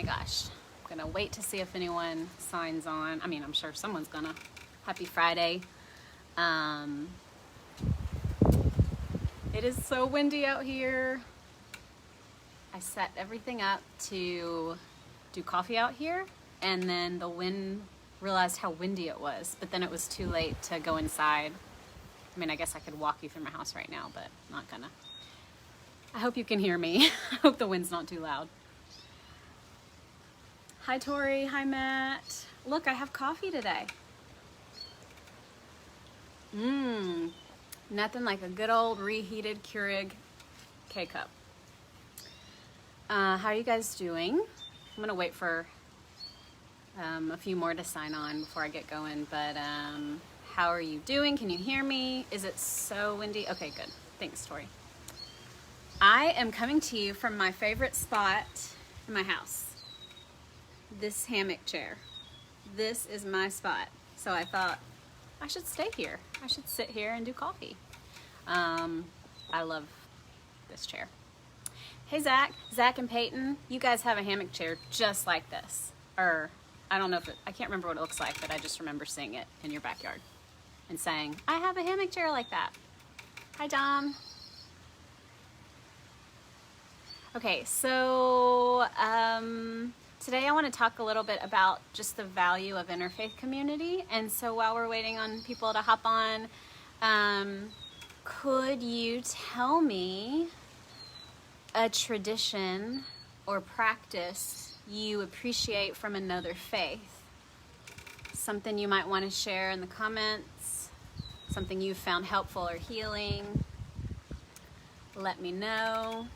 gosh. I'm gonna wait to see if anyone signs on. I mean, I'm sure someone's gonna. Happy Friday. It is so windy out here. I set everything up to do coffee out here, and then the wind, realized how windy it was, but then it was too late to go inside. I mean, I guess I could walk you through my house right now, but I'm not gonna. I hope you can hear me. I hope the wind's not too loud. Hi Tori, hi Matt. Look, I have coffee today. Nothing like a good old reheated Keurig K-cup. How are you guys doing? I'm gonna wait for a few more to sign on before I get going, but how are you doing? Can you hear me? Is it so windy? Okay, good. Thanks, Tori. I am coming to you from my favorite spot in my house. This hammock chair. This is my spot. So I thought I should stay here. I should sit here and do coffee. I love this chair. Hey Zach and Peyton, you guys have a hammock chair just like this. Or I don't know if I can't remember what it looks like, but I just remember seeing it in your backyard and saying, I have a hammock chair like that. Hi Dom. Okay, so today I want to talk a little bit about just the value of interfaith community. And so while we're waiting on people to hop on, could you tell me a tradition or practice you appreciate from another faith? Something you might want to share in the comments, something you found helpful or healing. Let me know.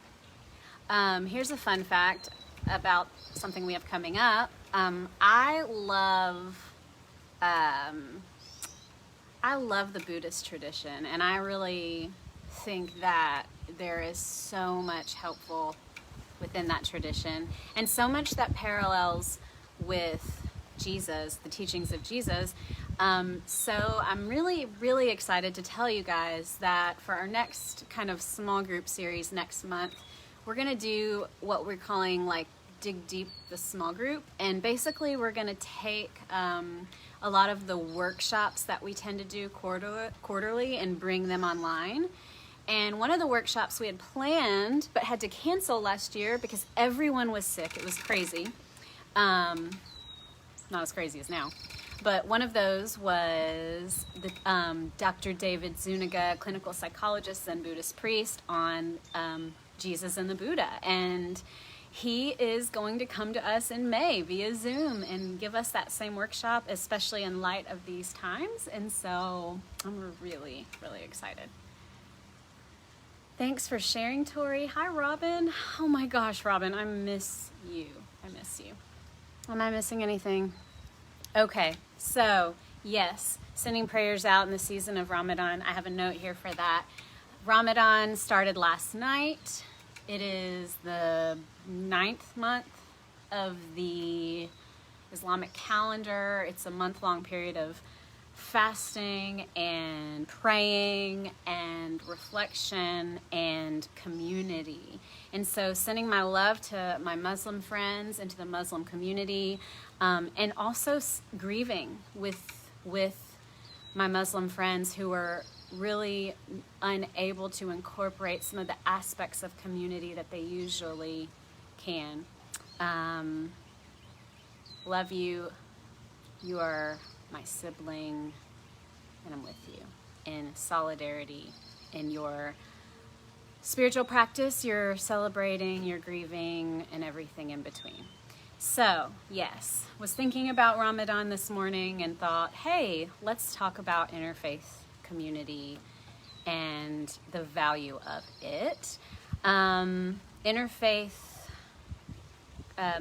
Here's a fun fact about something we have coming up. I love the Buddhist tradition, and I really think that there is so much helpful within that tradition, and so much that parallels with Jesus, the teachings of Jesus. So I'm really, really excited to tell you guys that for our next kind of small group series next month, we're gonna do what we're calling like Dig Deep the small group, and basically we're gonna take a lot of the workshops that we tend to do quarterly and bring them online. And one of the workshops we had planned but had to cancel last year because everyone was sick. It was crazy. Not as crazy as now. But one of those was the Dr. David Zuniga, clinical psychologist and Buddhist priest, on Jesus and the Buddha. And he is going to come to us in May via Zoom and give us that same workshop, especially in light of these times. And so I'm really, really excited. Thanks for sharing, Tori. Hi, Robin. Oh my gosh, Robin, I miss you. I miss you. Am I missing anything? Okay, so yes, sending prayers out in the season of Ramadan. I have a note here for that. Ramadan started last night. It is the 9th month of the Islamic calendar. It's a month-long period of fasting and praying and reflection and community. And so sending my love to my Muslim friends and to the Muslim community, and also grieving with my Muslim friends who are really unable to incorporate some of the aspects of community that they usually can. Love you. You are my sibling, and I'm with you in solidarity in your spiritual practice, your celebrating, your grieving, and everything in between. So, yes, was thinking about Ramadan this morning and thought, hey, let's talk about interfaith community and the value of it. Interfaith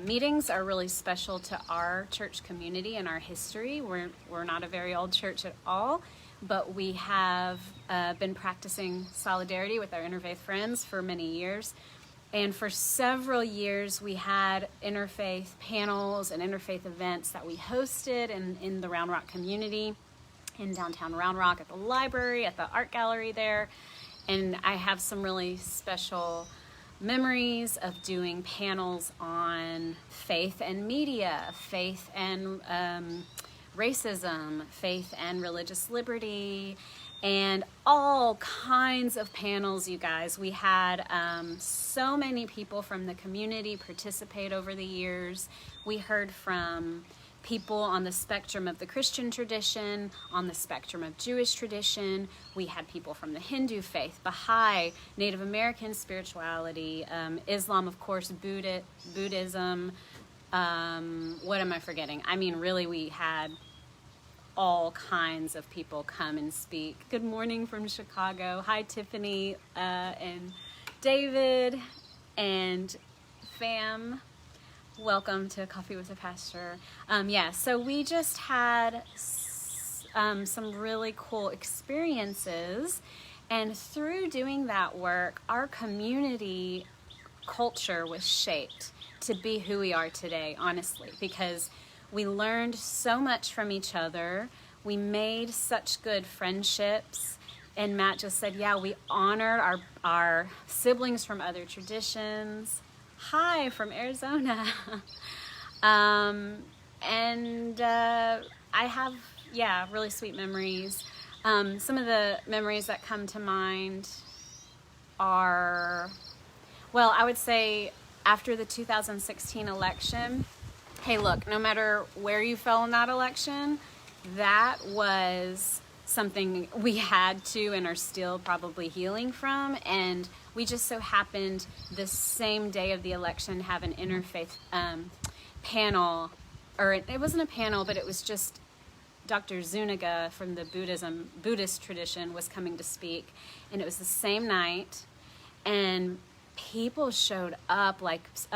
meetings are really special to our church community and our history. We're not a very old church at all, but we have been practicing solidarity with our interfaith friends for many years. And for several years, we had interfaith panels and interfaith events that we hosted in the Round Rock community, in downtown Round Rock, at the library, at the art gallery there. And I have some really special memories of doing panels on faith and media, faith and racism, faith and religious liberty, and all kinds of panels, you guys. We had so many people from the community participate over the years. We heard from people on the spectrum of the Christian tradition, on the spectrum of Jewish tradition. We had people from the Hindu faith, Baha'i, Native American spirituality, Islam, of course, Buddhism. What am I forgetting? I mean, really, we had all kinds of people come and speak. Good morning from Chicago. Hi, Tiffany and David and Fam. Welcome to Coffee with a Pastor. So we just had some really cool experiences, and through doing that work, our community culture was shaped to be who we are today, honestly, because we learned so much from each other. We made such good friendships. And Matt just said, yeah, we honored our siblings from other traditions. Hi, from Arizona. I have, really sweet memories. Some of the memories that come to mind are, I would say after the 2016 election, hey, look, no matter where you fell in that election, that was something we had to and are still probably healing from. And we just so happened the same day of the election have an interfaith panel, or it wasn't a panel, but it was just Dr. Zuniga from the Buddhist tradition was coming to speak. And it was the same night. And people showed up,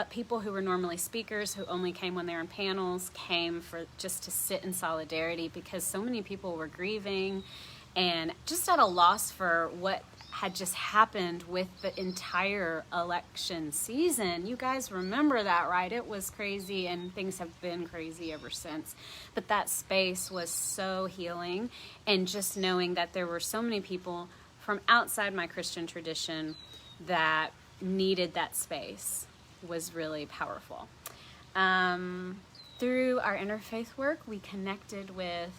people who were normally speakers, who only came when they were in panels, came for just to sit in solidarity, because so many people were grieving and just at a loss for what had just happened with the entire election season. You guys remember that, right? It was crazy, and things have been crazy ever since. But that space was so healing, and just knowing that there were so many people from outside my Christian tradition that needed that space was really powerful. Through our interfaith work, we connected with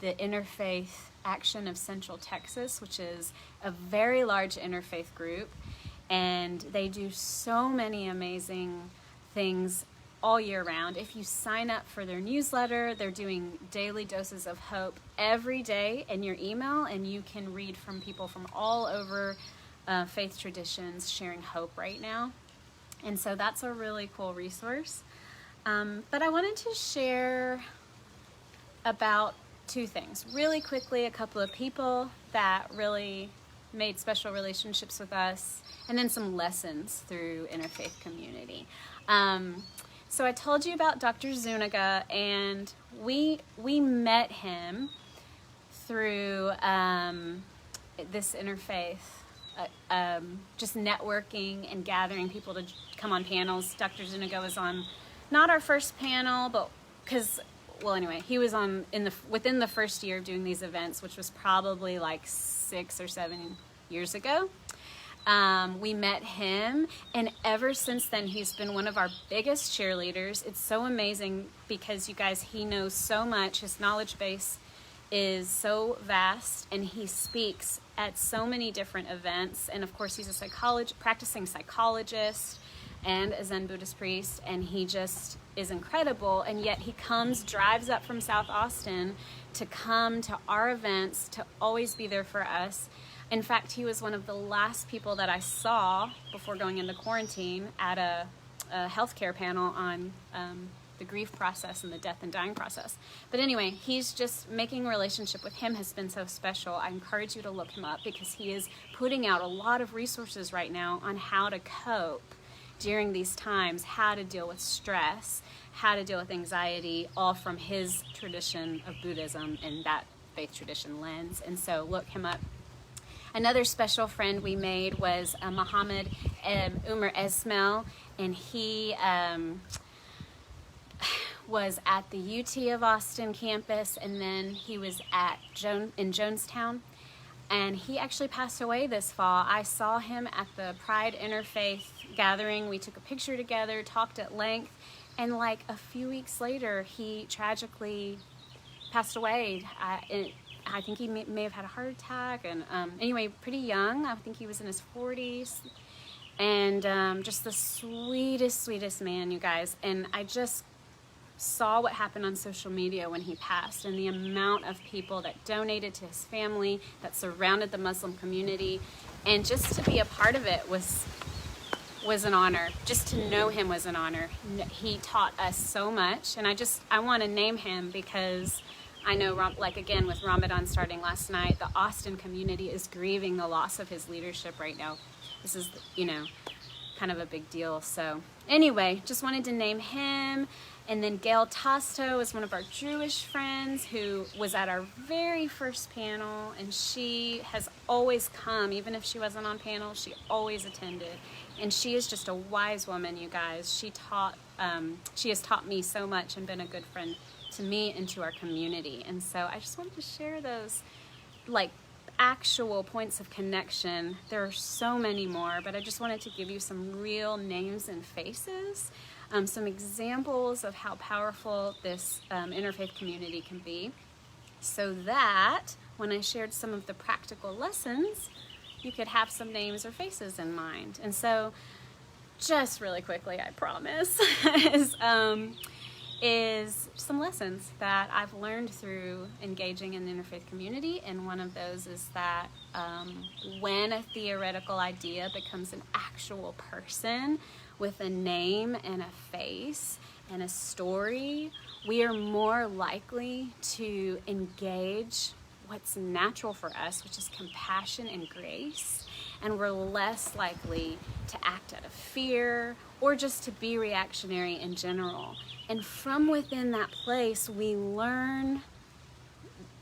the Interfaith Action of Central Texas, which is a very large interfaith group, and they do so many amazing things all year round. If you sign up for their newsletter, they're doing daily doses of hope every day in your email, and you can read from people from all over faith traditions sharing hope right now. And so that's a really cool resource. But I wanted to share about two things. Really quickly, a couple of people that really made special relationships with us, and then some lessons through interfaith community. So I told you about Dr. Zuniga, and we met him through this interfaith just networking and gathering people to come on panels. Dr. Zuniga was on not our first panel, but he was on within the first year of doing these events, which was probably like 6 or 7 years ago. We met him, and ever since then he's been one of our biggest cheerleaders. It's so amazing because, you guys, he knows so much. His knowledge base is so vast, and he speaks at so many different events. And of course, he's a practicing psychologist and a Zen Buddhist priest, and he just is incredible. And yet he drives up from South Austin to come to our events, to always be there for us. In fact, he was one of the last people that I saw before going into quarantine at a healthcare panel on the grief process and the death and dying process. But anyway, he's just making a relationship with him has been so special. I encourage you to look him up, because he is putting out a lot of resources right now on how to cope during these times, how to deal with stress, how to deal with anxiety, all from his tradition of Buddhism and that faith tradition lens. And so look him up. Another special friend we made was Muhammad Umar Esmail, and he was at the UT of Austin campus, and then he was in Jonestown. And he actually passed away this fall. I saw him at the Pride Interfaith gathering. We took a picture together, talked at length, and like a few weeks later, he tragically passed away. I think he may have had a heart attack, and anyway, pretty young. I think he was in his 40s, and just the sweetest man, you guys. And I just saw what happened on social media when he passed, and the amount of people that donated to his family, that surrounded the Muslim community, and just to be a part of it was an honor. Just to know him was an honor. He taught us so much, and I want to name him because I know, like again, with Ramadan starting last night, the Austin community is grieving the loss of his leadership right now. This is, kind of a big deal. So anyway, just wanted to name him. And then Gail Tosto is one of our Jewish friends who was at our very first panel, and she has always come, even if she wasn't on panel, she always attended. And she is just a wise woman, you guys. She has taught me so much and been a good friend to me and to our community. And so I just wanted to share those like actual points of connection. There are so many more, but I just wanted to give you some real names and faces, some examples of how powerful this interfaith community can be, so that when I shared some of the practical lessons, you could have some names or faces in mind. And so just really quickly, I promise, is some lessons that I've learned through engaging in the interfaith community. And one of those is that when a theoretical idea becomes an actual person with a name and a face and a story, we are more likely to engage what's natural for us, which is compassion and grace, and we're less likely to act out of fear or just to be reactionary in general. And from within that place, we learn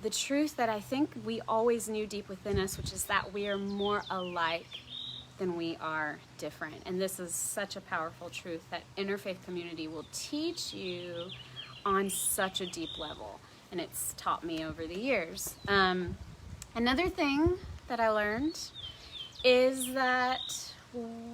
the truth that I think we always knew deep within us, which is that we are more alike than we are different. And this is such a powerful truth that interfaith community will teach you on such a deep level. And it's taught me over the years. Another thing that I learned is that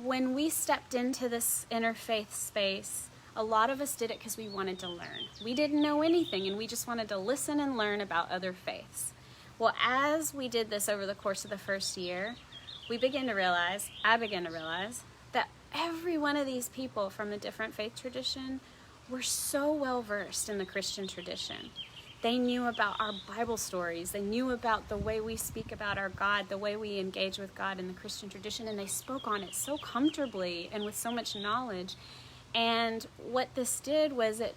when we stepped into this interfaith space, a lot of us did it because we wanted to learn. We didn't know anything, and we just wanted to listen and learn about other faiths. Well, as we did this over the course of the first year, I began to realize, that every one of these people from the different faith tradition were so well versed in the Christian tradition. They knew about our Bible stories. They knew about the way we speak about our God, the way we engage with God in the Christian tradition, and they spoke on it so comfortably and with so much knowledge. And what this did was it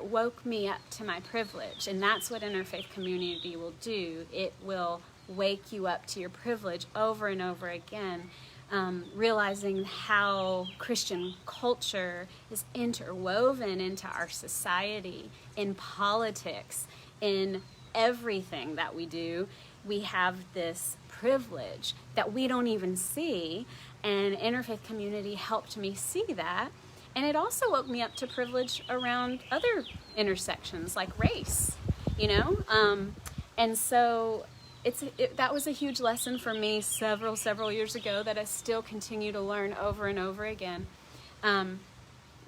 woke me up to my privilege, and that's what interfaith community will do. It will wake you up to your privilege over and over again, realizing how Christian culture is interwoven into our society, in politics, in everything that we do. We have this privilege that we don't even see, and interfaith community helped me see that. And it also woke me up to privilege around other intersections like race, and so that was a huge lesson for me several years ago that I still continue to learn over and over again, and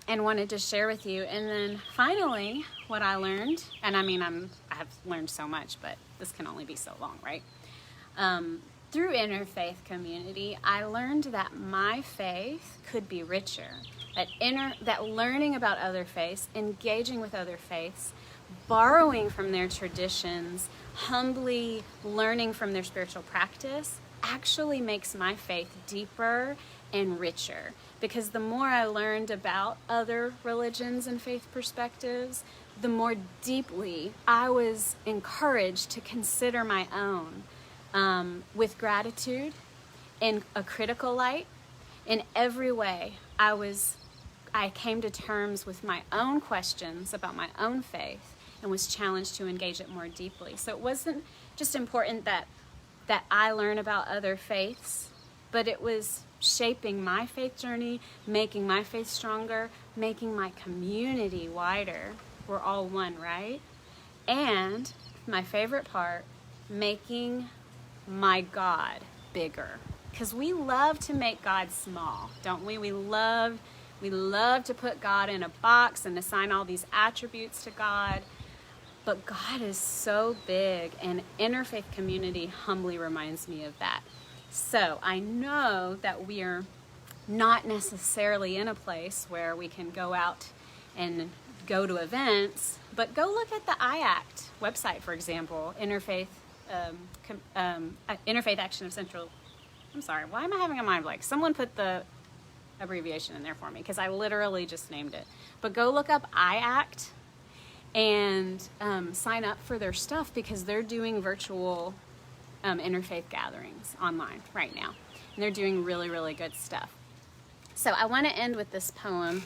wanted to share with you. And then finally, what I learned, and I have learned so much, but this can only be so long, right? Through interfaith community, I learned that my faith could be richer, that learning about other faiths, engaging with other faiths, borrowing from their traditions, humbly learning from their spiritual practice actually makes my faith deeper and richer. Because the more I learned about other religions and faith perspectives, the more deeply I was encouraged to consider my own with gratitude, in a critical light. In every way, I came to terms with my own questions about my own faith and was challenged to engage it more deeply. So it wasn't just important that I learn about other faiths, but it was shaping my faith journey, making my faith stronger, making my community wider. We're all one, right? And my favorite part, making my God bigger. Because we love to make God small, don't we? We love to put God in a box and assign all these attributes to God. But God is so big, and Interfaith Community humbly reminds me of that. So I know that we are not necessarily in a place where we can go out and go to events, but go look at the IACT website, for example, Interfaith Action of Central. I'm sorry, why am I having a mind blank? Someone put the abbreviation in there for me, because I literally just named it. But go look up IACT and sign up for their stuff, because they're doing virtual interfaith gatherings online right now. And they're doing really, really good stuff. So I want to end with this poem.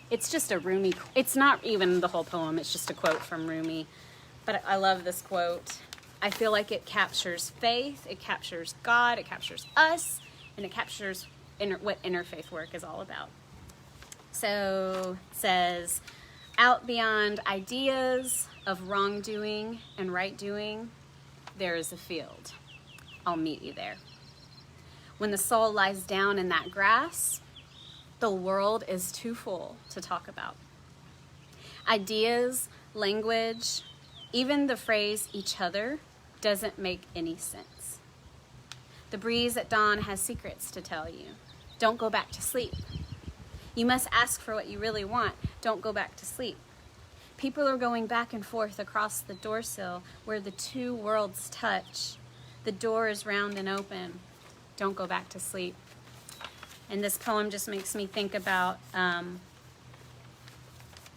It's just a Rumi, it's not even the whole poem, it's just a quote from Rumi. But I love this quote. I feel like it captures faith, it captures God, it captures us, and it captures what interfaith work is all about. So it says, out beyond ideas of wrongdoing and right doing, there is a field. I'll meet you there. When the soul lies down in that grass, the world is too full to talk about. Ideas, language, even the phrase each other doesn't make any sense. The breeze at dawn has secrets to tell you. Don't go back to sleep. You must ask for what you really want. Don't go back to sleep. People are going back and forth across the doorsill where the two worlds touch. The door is round and open. Don't go back to sleep. And this poem just makes me think about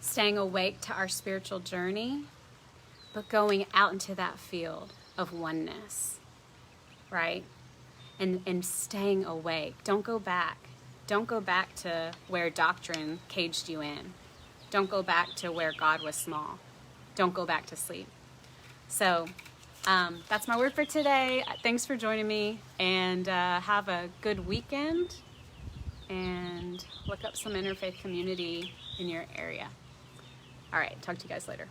staying awake to our spiritual journey, but going out into that field of oneness, right? And staying awake. Don't go back. Don't go back to where doctrine caged you in. Don't go back to where God was small. Don't go back to sleep. So that's my word for today. Thanks for joining me, and have a good weekend, and look up some interfaith community in your area. All right, talk to you guys later.